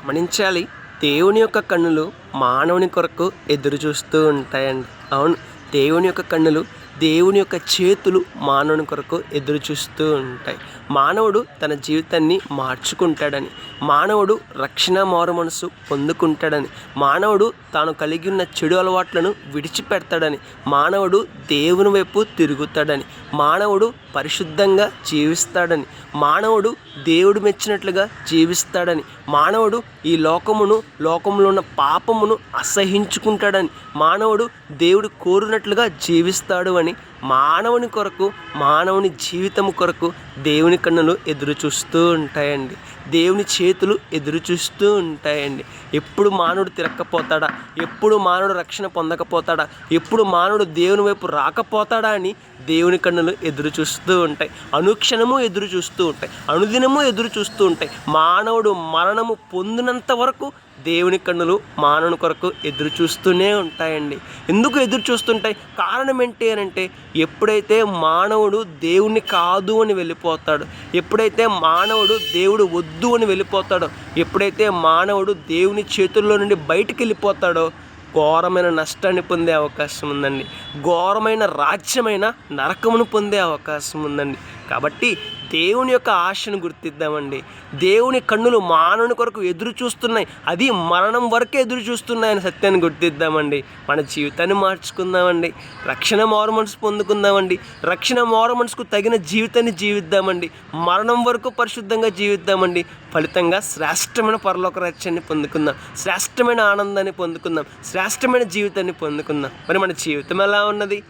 గమనించాలి. దేవుని యొక్క కన్నులు మానవుని కొరకు ఎదురు చూస్తూ ఉంటాయండి. అవును, దేవుని యొక్క కన్నులు, దేవుని యొక్క చేతులు మానవుని కొరకు ఎదురు చూస్తూ ఉంటాయి. మానవుడు తన జీవితాన్ని మార్చుకుంటాడని, మానవుడు రక్షణ మారు మనసు పొందుకుంటాడని, మానవుడు తాను కలిగి ఉన్న చెడు అలవాట్లను విడిచిపెడతాడని, మానవుడు దేవుని వైపు తిరుగుతాడని, మానవుడు పరిశుద్ధంగా జీవిస్తాడని, మానవుడు దేవుడు మెచ్చినట్లుగా జీవిస్తాడని, మానవుడు ఈ లోకంలో ఉన్న పాపమును అసహించుకుంటాడని, మానవుడు దేవుడు కోరినట్లుగా జీవిస్తాడు అని మానవుని కొరకు, మానవుని జీవితం కొరకు దేవుని కన్నులు ఎదురు చూస్తూ ఉంటాయండి. దేవుని చేతులు ఎదురు చూస్తూ ఉంటాయండి. ఎప్పుడు మానవుడు తిరక్కపోతాడా, ఎప్పుడు మానవుడు రక్షణ పొందకపోతాడా, ఎప్పుడు మానవుడు దేవుని వైపు రాకపోతాడా అని దేవుని కన్నులు ఎదురు చూస్తూ ఉంటాయి. అనుక్షణము ఎదురు చూస్తూ ఉంటాయి, అనుదినము ఎదురు చూస్తూ ఉంటాయి. మానవుడు మరణము పొందినంత వరకు దేవుని కన్నులు మానవుని కొరకు ఎదురు చూస్తూనే ఉంటాయండి. ఎందుకు ఎదురు చూస్తుంటాయి? కారణం ఏంటి అని అంటే, ఎప్పుడైతే మానవుడు దేవుణ్ణి కాదు అని వెళ్ళిపోతాడో, ఎప్పుడైతే మానవుడు దేవుడు వద్దు అని వెళ్ళిపోతాడో, ఎప్పుడైతే మానవుడు దేవుని చేతుల్లో నుండి బయటికి వెళ్ళిపోతాడో ఘోరమైన నష్టాన్ని పొందే అవకాశం ఉందండి. ఘోరమైన రాజ్యమైన నరకమును పొందే అవకాశం ఉందండి. కాబట్టి దేవుని యొక్క ఆశను గుర్తిద్దామండి. దేవుని కన్నులు మానవుని కొరకు ఎదురు చూస్తున్నాయి, అది మరణం వరకే ఎదురు చూస్తున్నాయని సత్యాన్ని గుర్తిద్దామండి. మన జీవితాన్ని మార్చుకుందామండి, రక్షణ మారు మనసు పొందుకుందామండి, రక్షణ మారు మనసుకు తగిన జీవితాన్ని జీవిద్దామండి, మరణం వరకు పరిశుద్ధంగా జీవిద్దామండి. ఫలితంగా శ్రేష్టమైన పరలోక రాజ్యాన్ని పొందుకుందాం, శ్రేష్టమైన ఆనందాన్ని పొందుకుందాం, శ్రేష్టమైన జీవితాన్ని పొందుకుందాం. మరి మన జీవితం ఎలా ఉన్నది?